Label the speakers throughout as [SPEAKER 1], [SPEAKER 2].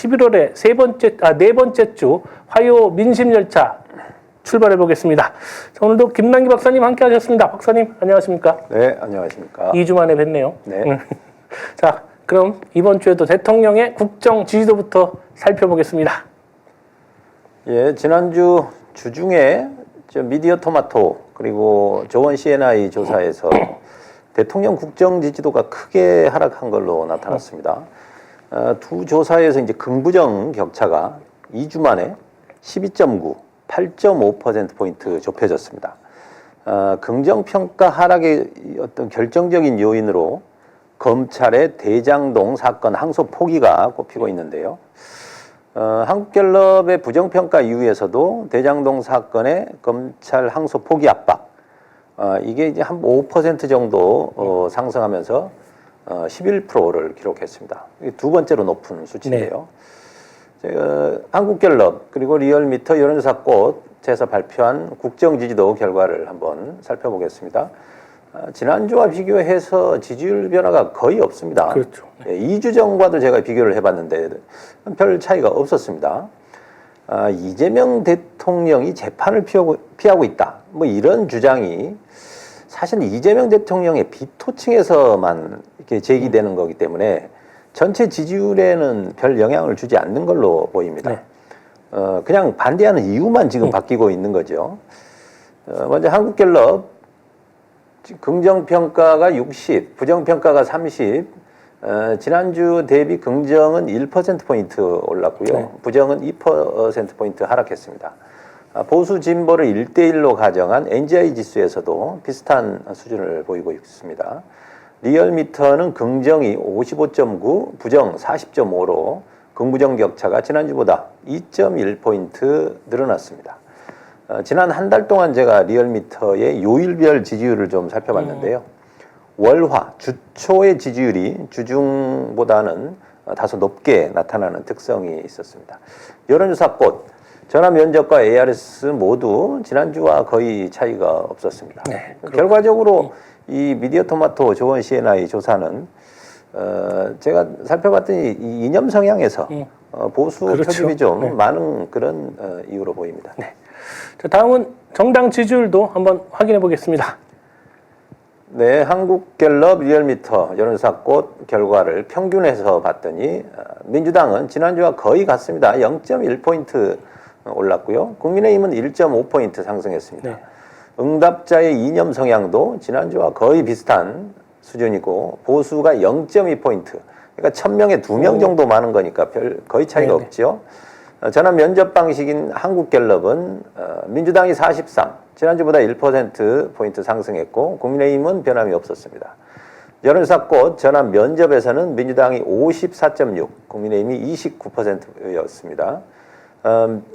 [SPEAKER 1] 11월에 네 번째 주 화요 민심 열차 출발해 보겠습니다. 자, 오늘도 김남기 박사님 함께 하셨습니다. 박사님 안녕하십니까?
[SPEAKER 2] 네, 안녕하십니까?
[SPEAKER 1] 2주 만에 뵙네요.
[SPEAKER 2] 네.
[SPEAKER 1] 자, 그럼 이번 주에도 대통령의 국정 지지도부터 살펴보겠습니다.
[SPEAKER 2] 예, 지난주 주중에 미디어 토마토 그리고 조원 CNI 조사에서 대통령 국정 지지도가 크게 하락한 걸로 나타났습니다. 두 조사에서 이제 긍부정 격차가 2주 만에 12.9, 8.5%포인트 좁혀졌습니다. 긍정평가 하락의 어떤 결정적인 요인으로 검찰의 대장동 사건 항소 포기가 꼽히고 있는데요. 한국갤럽의 부정평가 이후에서도 대장동 사건의 검찰 항소 포기 압박, 이게 이제 한 5% 정도 상승하면서 11%를 기록했습니다. 이게 두 번째로 높은 수치인데요. 네. 한국갤럽 그리고 리얼미터 여론조사꽃에서 발표한 국정지지도 결과를 한번 살펴보겠습니다. 지난주와 비교해서 지지율 변화가 거의 없습니다.
[SPEAKER 1] 그렇죠.
[SPEAKER 2] 네. 2주 전과도 제가 비교를 해봤는데 별 차이가 없었습니다. 이재명 대통령이 재판을 피하고 있다. 뭐 이런 주장이 사실 이재명 대통령의 비토층에서만 이렇게 제기되는 거기 때문에 전체 지지율에는 별 영향을 주지 않는 걸로 보입니다. 네. 그냥 반대하는 이유만 지금 바뀌고 있는 거죠. 먼저 한국갤럽 긍정평가가 60, 부정평가가 30, 지난주 대비 긍정은 1%포인트 올랐고요. 네. 부정은 2%포인트 하락했습니다. 보수 진보를 1대1로 가정한 NGI 지수에서도 비슷한 수준을 보이고 있습니다. 리얼미터는 긍정이 55.9, 부정 40.5로 긍부정 격차가 지난주보다 2.1포인트 늘어났습니다. 지난 한 달 동안 제가 리얼미터의 요일별 지지율을 좀 살펴봤는데요. 월화, 주초의 지지율이 주중보다는 다소 높게 나타나는 특성이 있었습니다. 여론조사꽃, 전화면접과 ARS 모두 지난주와 거의 차이가 없었습니다. 네, 결과적으로 이 미디어 토마토 조원 CNI 조사는 제가 살펴봤더니 이 이념 성향에서 보수
[SPEAKER 1] 그렇죠.
[SPEAKER 2] 표집이 좀 많은 그런 이유로 보입니다.
[SPEAKER 1] 네. 자, 다음은 정당 지지율도 한번 확인해 보겠습니다.
[SPEAKER 2] 네, 한국갤럽 리얼미터 여론조사꽃 결과를 평균해서 봤더니 민주당은 지난주와 거의 같습니다. 0.1포인트 올랐고요. 국민의힘은 1.5포인트 상승했습니다. 네. 응답자의 이념 성향도 지난주와 거의 비슷한 수준이고 보수가 0.2포인트, 그러니까 1000명에 2명 정도 많은 거니까 거의 차이가 네네. 없죠. 전화 면접 방식인 한국갤럽은 민주당이 43, 지난주보다 1%포인트 상승했고 국민의힘은 변함이 없었습니다. 여론조사꽃 전화 면접에서는 민주당이 54.6, 국민의힘이 29%였습니다.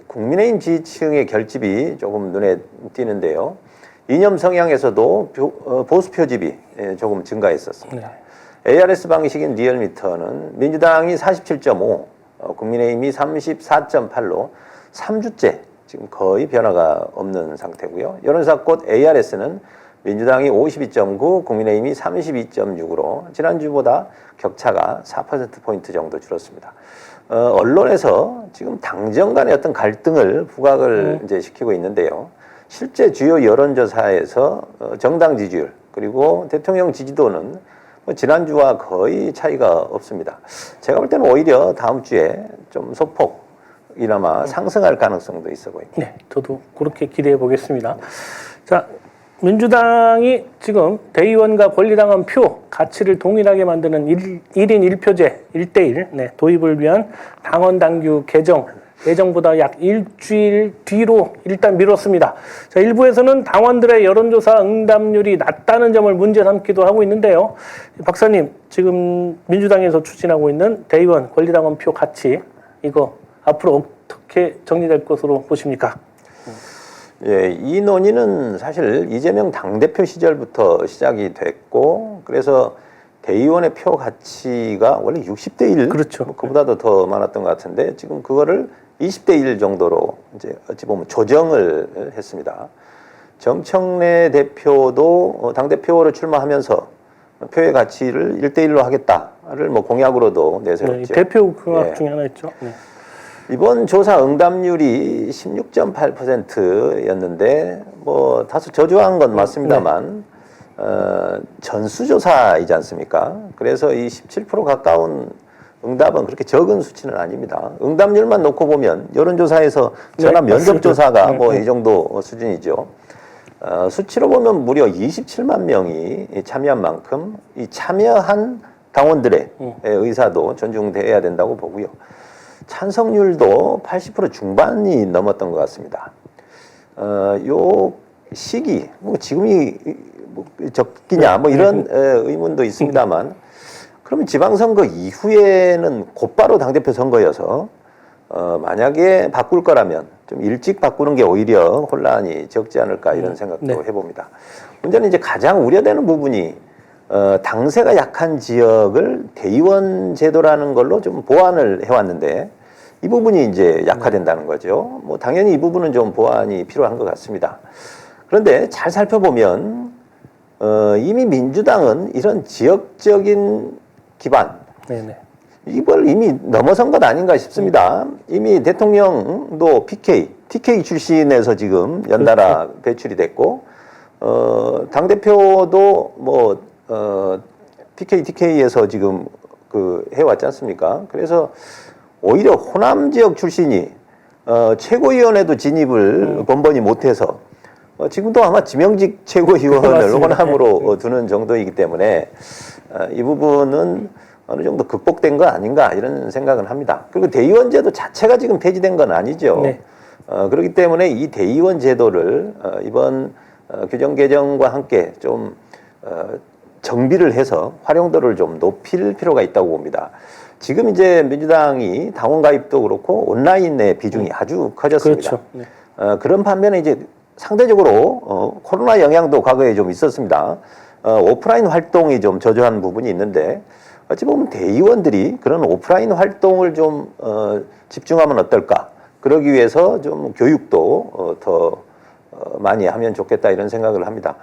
[SPEAKER 2] 국민의힘 지지층의 결집이 조금 눈에 띄는데요. 이념 성향에서도 보수 표집이 조금 증가했었습니다. 네. ARS 방식인 리얼미터는 민주당이 47.5, 국민의힘이 34.8로 3주째 지금 거의 변화가 없는 상태고요. 여론조사꽃 ARS는 민주당이 52.9, 국민의힘이 32.6으로 지난주보다 격차가 4%포인트 정도 줄었습니다. 언론에서 지금 당정 간의 어떤 갈등을 부각을 이제 시키고 있는데요. 실제 주요 여론조사에서 정당 지지율 그리고 대통령 지지도는 지난주와 거의 차이가 없습니다. 제가 볼 때는 오히려 다음 주에 좀 소폭이나마 상승할 가능성도 있어 보입니다.
[SPEAKER 1] 네, 저도 그렇게 기대해 보겠습니다. 자, 민주당이 지금 대의원과 권리당원 표 가치를 동일하게 만드는 1인 1표제 1대1 네, 도입을 위한 당원 당규 개정 예정보다 약 일주일 뒤로 일단 미뤘습니다. 자, 일부에서는 당원들의 여론조사 응답률이 낮다는 점을 문제 삼기도 하고 있는데요. 박사님, 지금 민주당에서 추진하고 있는 대의원 권리당원 표 가치 이거 앞으로 어떻게 정리될 것으로 보십니까?
[SPEAKER 2] 예, 이 논의는 사실 이재명 당대표 시절부터 시작이 됐고 그래서 대의원의 표 가치가 원래 60대 1,
[SPEAKER 1] 그렇죠.
[SPEAKER 2] 뭐 그보다도 더 많았던 것 같은데 지금 그거를 20대 1 정도로 이제 어찌 보면 조정을 했습니다. 정청래 대표도 당대표로 출마하면서 표의 가치를 1대 1로 하겠다 조사를 뭐 공약으로도
[SPEAKER 1] 네,
[SPEAKER 2] 내세웠죠.
[SPEAKER 1] 대표 공약
[SPEAKER 2] 예.
[SPEAKER 1] 중에 하나 있죠. 네.
[SPEAKER 2] 이번 조사 응답률이 16.8%였는데 뭐 다소 저조한 건 맞습니다만 전수조사이지 않습니까? 그래서 이 17% 가까운 응답은 그렇게 적은 수치는 아닙니다. 응답률만 놓고 보면 여론조사에서 전화 면접조사가 뭐 이 정도 수준이죠. 수치로 보면 무려 27만 명이 참여한 만큼 이 참여한 당원들의 의사도 존중돼야 된다고 보고요. 찬성률도 80% 중반이 넘었던 것 같습니다. 요 시기, 뭐 지금이 뭐 적기냐, 뭐 이런 의문도 있습니다만, 그러면 지방선거 이후에는 곧바로 당대표 선거여서, 만약에 바꿀 거라면 좀 일찍 바꾸는 게 오히려 혼란이 적지 않을까 이런 생각도 해봅니다. 문제는 이제 가장 우려되는 부분이, 당세가 약한 지역을 대의원 제도라는 걸로 좀 보완을 해왔는데, 이 부분이 이제 약화된다는 거죠. 뭐 당연히 이 부분은 좀 보완이 필요한 것 같습니다. 그런데 잘 살펴보면 이미 민주당은 이런 지역적인 기반 이걸 이미 넘어선 것 아닌가 싶습니다. 이미 대통령도 TK 출신에서 지금 연달아 배출이 됐고 당대표도 뭐 TK에서 지금 그 해왔지 않습니까? 그래서 오히려 호남 지역 출신이 최고위원회도 진입을 번번이 못해서 지금도 아마 지명직 최고위원을 호남으로 두는 정도이기 때문에 이 부분은 어느 정도 극복된 거 아닌가 이런 생각은 합니다. 그리고 대의원 제도 자체가 지금 폐지된 건 아니죠. 그렇기 때문에 이 대의원 제도를 이번 규정 개정과 함께 좀 정비를 해서 활용도를 좀 높일 필요가 있다고 봅니다. 지금 이제 민주당이 당원 가입도 그렇고 온라인의 비중이 아주 커졌습니다. 그렇죠. 그런 반면에 이제 상대적으로 코로나 영향도 과거에 좀 있었습니다. 오프라인 활동이 좀 저조한 부분이 있는데 어찌 보면 대의원들이 그런 오프라인 활동을 좀 집중하면 어떨까? 그러기 위해서 좀 교육도 더 많이 하면 좋겠다 이런 생각을 합니다.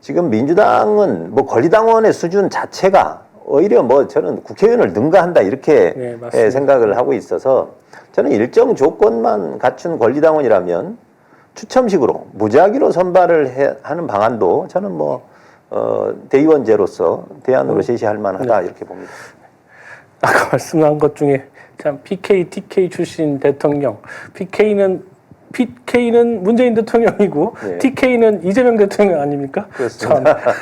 [SPEAKER 2] 지금 민주당은 뭐 권리당원의 수준 자체가 오히려 뭐 저는 국회의원을 능가한다 이렇게 생각을 하고 있어서 저는 일정 조건만 갖춘 권리당원이라면 추첨식으로 무작위로 선발을 하는 방안도 저는 뭐 대의원제로서 대안으로 제시할 만하다 이렇게 봅니다.
[SPEAKER 1] 아까 말씀한 것 중에 참 PK, TK 출신 대통령, PK는 문재인 대통령이고 TK는 이재명 대통령 아닙니까?
[SPEAKER 2] 그렇습니다.
[SPEAKER 1] 참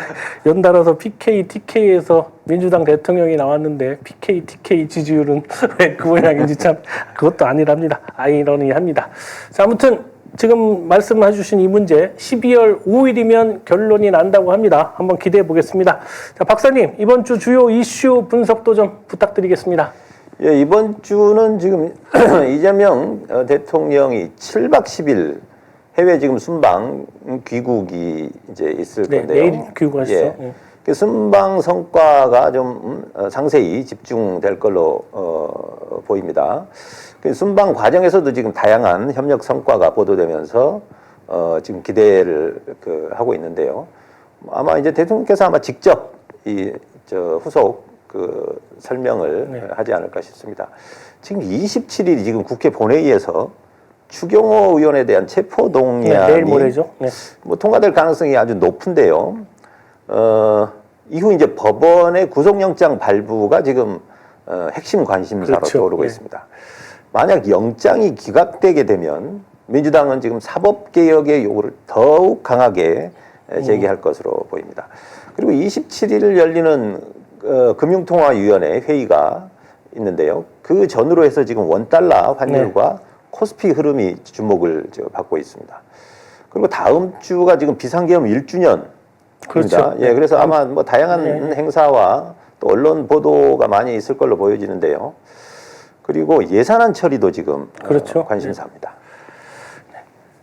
[SPEAKER 1] 연달아서 PK, TK에서 민주당 대통령이 나왔는데 PK, TK 지지율은 왜 그 모양인지 참 그것도 아니랍니다. 아이러니합니다. 자, 아무튼 지금 말씀해 주신 이 문제 12월 5일이면 결론이 난다고 합니다. 한번 기대해 보겠습니다. 자, 박사님, 이번 주 주요 이슈 분석도 좀 부탁드리겠습니다.
[SPEAKER 2] 예, 이번 주는 지금 이재명 대통령이 7박 10일 해외 지금 순방 귀국이 이제 있을 건데요.
[SPEAKER 1] 내일 귀국하시죠.
[SPEAKER 2] 예. 그 순방 성과가 좀 상세히 집중될 걸로 보입니다. 그 순방 과정에서도 지금 다양한 협력 성과가 보도되면서 지금 기대를 하고 있는데요. 아마 이제 대통령께서 아마 직접 후속 설명을 하지 않을까 싶습니다. 지금 27일이 지금 국회 본회의에서 추경호 의원에 대한 체포동의안이
[SPEAKER 1] 내일 모레죠.
[SPEAKER 2] 뭐 통과될 가능성이 아주 높은데요. 이후 이제 법원의 구속영장 발부가 지금 핵심 관심사로 떠오르고 있습니다. 만약 영장이 기각되게 되면 민주당은 지금 사법개혁의 요구를 더욱 강하게 제기할 것으로 보입니다. 그리고 27일 열리는 금융통화위원회 회의가 있는데요. 그 전후로 해서 지금 원달러 환율과 코스피 흐름이 주목을 받고 있습니다. 그리고 다음 주가 지금 비상계엄 1주년. 그렇죠. 예, 그래서 아마 뭐 다양한 행사와 또 언론 보도가 많이 있을 걸로 보여지는데요. 그리고 예산안 처리도 지금 관심사입니다.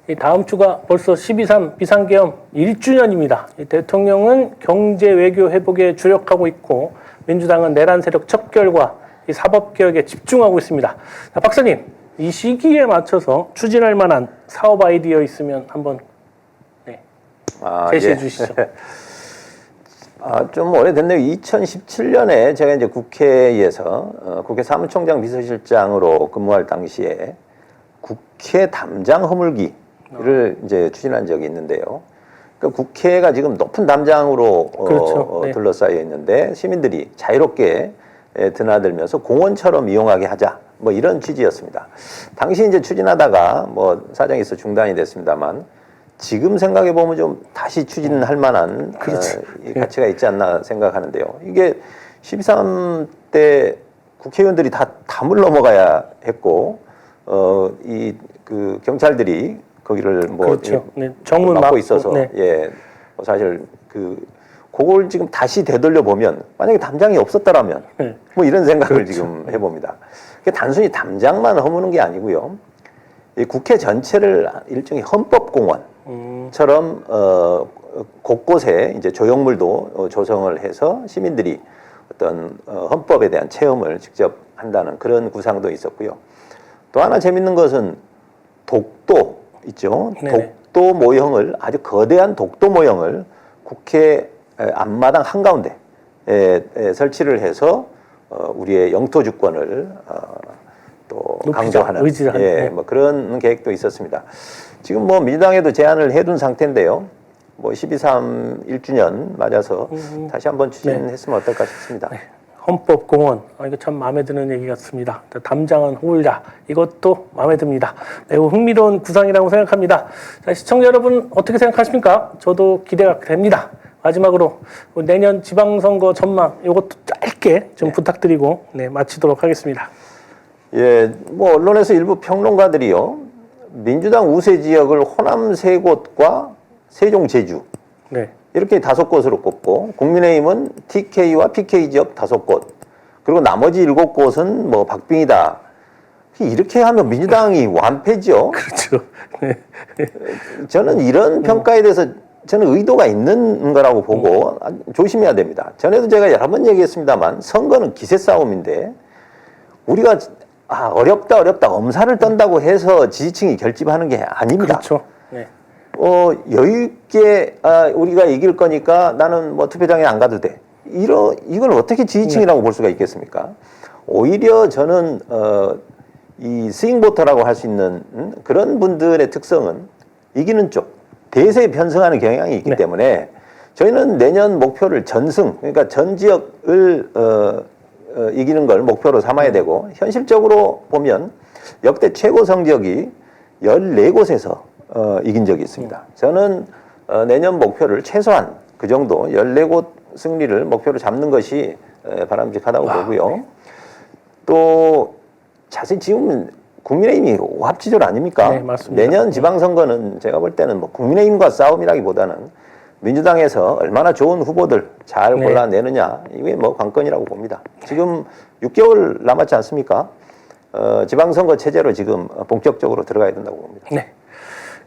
[SPEAKER 1] 이 다음 주가 벌써 12.3 비상계엄 1주년입니다. 대통령은 경제 외교 회복에 주력하고 있고 민주당은 내란 세력 척결과 이 사법개혁에 집중하고 있습니다. 자, 박사님, 이 시기에 맞춰서 추진할 만한 사업 아이디어 있으면 한번 제시해 주시죠.
[SPEAKER 2] 좀 오래됐네요. 2017년에 제가 이제 국회에서 국회 사무총장 비서실장으로 근무할 당시에 국회 담장 허물기를 이제 추진한 적이 있는데요. 그러니까 국회가 지금 높은 담장으로
[SPEAKER 1] 그렇죠. 네.
[SPEAKER 2] 둘러싸여 있는데 시민들이 자유롭게 드나들면서 공원처럼 이용하게 하자. 뭐 이런 취지였습니다. 당시 이제 추진하다가 뭐 사정이 있어 중단이 됐습니다만 지금 생각해 보면 좀 다시 추진할 만한
[SPEAKER 1] 그렇죠.
[SPEAKER 2] 가치가 있지 않나 생각하는데요. 이게 13대 국회의원들이 다 담을 넘어가야 했고 이 그 경찰들이 거기를 뭐
[SPEAKER 1] 그렇죠. 네, 정문
[SPEAKER 2] 막고
[SPEAKER 1] 막고
[SPEAKER 2] 있어서
[SPEAKER 1] 네.
[SPEAKER 2] 예, 뭐 사실 그걸 지금 다시 되돌려 보면 만약에 담장이 없었더라면
[SPEAKER 1] 네.
[SPEAKER 2] 뭐 이런 생각을
[SPEAKER 1] 그렇죠.
[SPEAKER 2] 지금 해봅니다. 단순히 담장만 허무는 게 아니고요. 이 국회 전체를 일종의 헌법공원처럼 곳곳에 이제 조형물도 조성을 해서 시민들이 어떤 헌법에 대한 체험을 직접 한다는 그런 구상도 있었고요. 또 하나 재밌는 것은 독도 있죠.
[SPEAKER 1] 네네.
[SPEAKER 2] 독도 모형을 아주 거대한 독도 모형을 국회 앞마당 한가운데 설치를 해서 우리의 영토 주권을 또
[SPEAKER 1] 높이자,
[SPEAKER 2] 강조하는
[SPEAKER 1] 의지를 하는, 네.
[SPEAKER 2] 뭐 그런 계획도 있었습니다. 지금 뭐 민주당에도 제안을 해둔 상태인데요. 뭐 12.3 1주년 맞아서 다시 한번 추진했으면 어떨까 싶습니다.
[SPEAKER 1] 네. 헌법공원, 이거 참 마음에 드는 얘기 같습니다. 담장은 호울자, 이것도 마음에 듭니다. 매우 흥미로운 구상이라고 생각합니다. 자, 시청자 여러분 어떻게 생각하십니까? 저도 기대가 됩니다. 마지막으로 내년 지방선거 전망 이것도 짧게 좀 부탁드리고 마치도록 하겠습니다.
[SPEAKER 2] 예, 뭐 언론에서 일부 평론가들이요, 민주당 우세 지역을 호남 3곳과 세종 제주
[SPEAKER 1] 네.
[SPEAKER 2] 이렇게 5곳으로 꼽고 국민의힘은 TK와 PK 지역 5곳 그리고 나머지 7곳은 뭐 박빙이다. 이렇게 하면 민주당이 완패죠.
[SPEAKER 1] 그렇죠. 네.
[SPEAKER 2] 저는 이런 평가에 대해서 저는 의도가 있는 거라고 보고 조심해야 됩니다. 전에도 제가 여러 번 얘기했습니다만 선거는 기세 싸움인데 우리가 어렵다 엄살을 떤다고 해서 지지층이 결집하는 게 아닙니다.
[SPEAKER 1] 그렇죠. 네.
[SPEAKER 2] 여유 있게 우리가 이길 거니까 나는 뭐 투표장에 안 가도 돼. 이걸 어떻게 지지층이라고 볼 수가 있겠습니까? 오히려 저는 이 스윙보터라고 할 수 있는 그런 분들의 특성은 이기는 쪽, 대세에 편승하는 경향이 있기 때문에 저희는 내년 목표를 전승, 그러니까 전 지역을 이기는 걸 목표로 삼아야 되고 현실적으로 보면 역대 최고 성적이 14곳에서 이긴 적이 있습니다. 저는 내년 목표를 최소한 그 정도 14곳 승리를 목표로 잡는 것이 바람직하다고 보고요. 또 자세히 지금 국민의힘이 오합지졸 아닙니까?
[SPEAKER 1] 네, 맞습니다.
[SPEAKER 2] 내년 지방선거는 제가 볼 때는 뭐 국민의힘과 싸움이라기보다는 민주당에서 얼마나 좋은 후보들 잘 골라내느냐 이게 뭐 관건이라고 봅니다. 지금 6개월 남았지 않습니까? 지방선거 체제로 지금 본격적으로 들어가야 된다고 봅니다.
[SPEAKER 1] 네.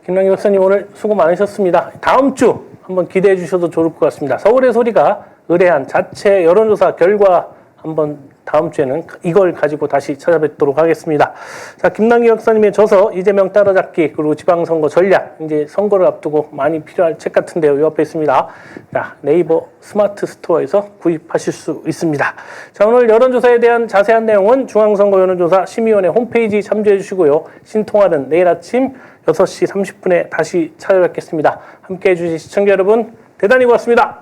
[SPEAKER 1] 김남기 박사님 오늘 수고 많으셨습니다. 다음 주 한번 기대해 주셔도 좋을 것 같습니다. 서울의 소리가 의뢰한 자체 여론조사 결과 한번 다음 주에는 이걸 가지고 다시 찾아뵙도록 하겠습니다. 자, 김남기 박사님의 저서 이재명 따라잡기 그리고 지방선거 전략 이제 선거를 앞두고 많이 필요할 책 같은데요. 이 앞에 있습니다. 자, 네이버 스마트 스토어에서 구입하실 수 있습니다. 자, 오늘 여론조사에 대한 자세한 내용은 중앙선거 여론조사 심의위원회 홈페이지 참조해 주시고요. 신통화는 내일 아침 6시 30분에 다시 찾아뵙겠습니다. 함께해 주신 시청자 여러분 대단히 고맙습니다.